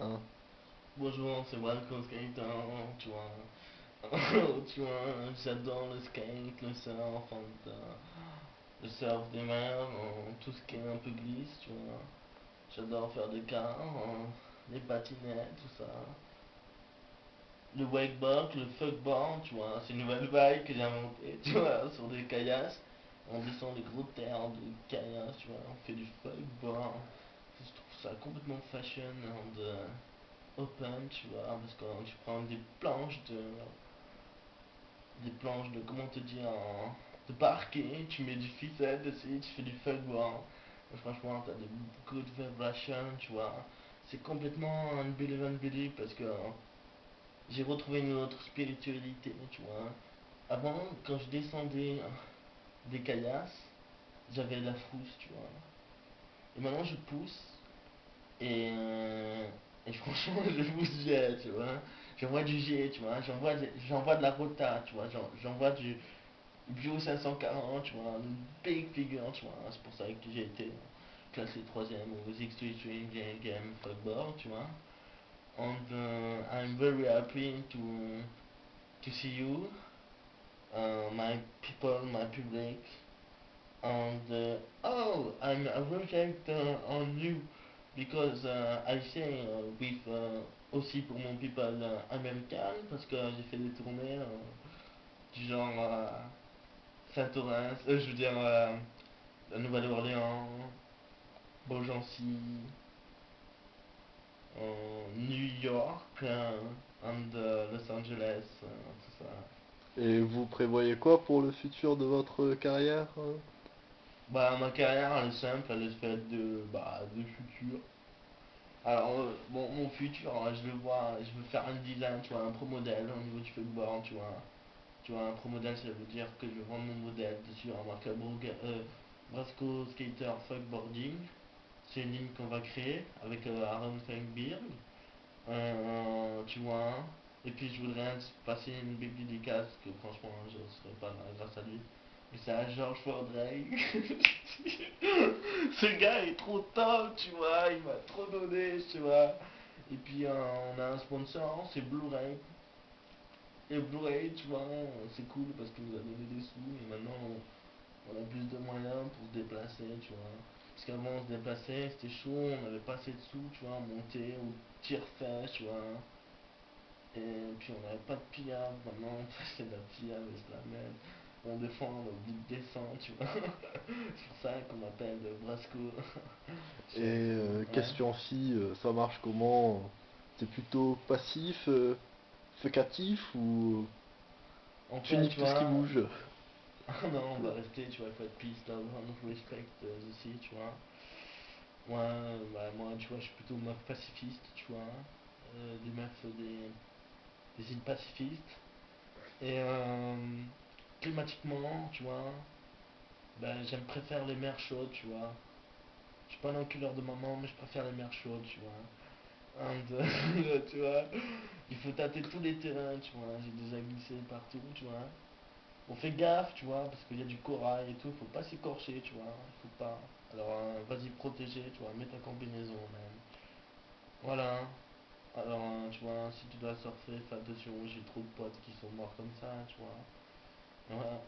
Hein. Bonjour, c'est Walco Skater, tu vois. Tu vois, j'adore le skate, le surf, le surf des mers, tout ce qui est un peu glisse, tu vois. J'adore faire des cars, les patinettes, tout ça. Le wakeboard, le fuckboard, tu vois, c'est une nouvelle vague que j'ai inventée, tu vois, sur des caillasses. On descend des gros terres de caillasses, tu vois, on fait du fuckboard. Je trouve ça complètement fashion and open, tu vois, parce que tu prends des planches de, comment te dire, de parquet, tu mets du ficelle dessus, tu fais du fuckboard. Et franchement, t'as des good vibrations, tu vois. C'est complètement un believe and believe parce que j'ai retrouvé une autre spiritualité, tu vois. Avant, quand je descendais des caillasses, j'avais de la frousse, tu vois. Et maintenant, je pousse et franchement, je pousse jet, tu vois. J'envoie du jet, tu vois. J'envoie de la rota, tu vois. J'envoie du Bio 540, tu vois. Une big figure, tu vois. C'est pour ça que j'ai été classé troisième au X3 String Game Football, tu vois. And I'm very happy to see you, my people, my public. And oh, I'm a project on you because I say with aussi pour mon people américain parce que j'ai fait des tournées du genre Saint-Orens, je veux dire la Nouvelle-Orléans, Beaugency, New York and Los Angeles, tout ça. Et vous prévoyez quoi pour le futur de votre carrière? Bah ma carrière elle est simple, elle est faite de futur. Alors, bon, mon futur, je le vois, je veux faire un design, tu vois, un pro modèle au niveau du footboard, tu vois. Tu vois, un pro modèle, ça veut dire que je vais vendre mon modèle dessus en marque Brasco Skater Fuckboarding. C'est une ligne qu'on va créer avec Aaron Fengberg, tu vois. Et puis je voudrais passer une big dédicace que franchement je ne serais pas là grâce à lui. Mais c'est à George Fordray. Ce gars est trop top, tu vois, il m'a trop donné, tu vois. Et puis on a un sponsor, c'est Blu-ray. Et Blu-ray, tu vois, c'est cool parce qu'il nous a donné des sous et maintenant on a plus de moyens pour se déplacer, tu vois. Parce qu'avant on se déplaçait, c'était chaud, on n'avait pas assez de sous, tu vois, à monter ou tire-fesse, tu vois. Et puis on n'avait pas de pillave, maintenant on fait de la pillave et se la merde. On défend le bout de descente, tu vois. C'est pour ça qu'on m'appelle Brasco. Je Et suis un peu. Ouais. question fille, ça marche comment? C'est plutôt passif, fécatif ou En tu fait, niques tu tout ce qui vois. bouge? Non, on va rester, tu vois, il faut être peace, love, and respect aussi, tu vois. Moi, bah, moi, tu vois, je suis plutôt meuf pacifiste, tu vois. Des meufs, des îles pacifistes. Et climatiquement, tu vois, ben, préfère les mers chaudes, tu vois. Je suis pas un enculeur de maman, mais je préfère les mers chaudes, tu vois. And, tu vois, il faut tâter tous les terrains, tu vois. J'ai déjà glissé partout, tu vois. On fait gaffe, tu vois, parce qu'il y a du corail et tout, faut pas s'écorcher, tu vois. Faut pas. Alors, vas-y, protéger, tu vois, mets ta combinaison, même. Voilà. Alors, tu vois, si tu dois surfer, fais attention, j'ai trop de potes qui sont morts comme ça, tu vois. Voilà.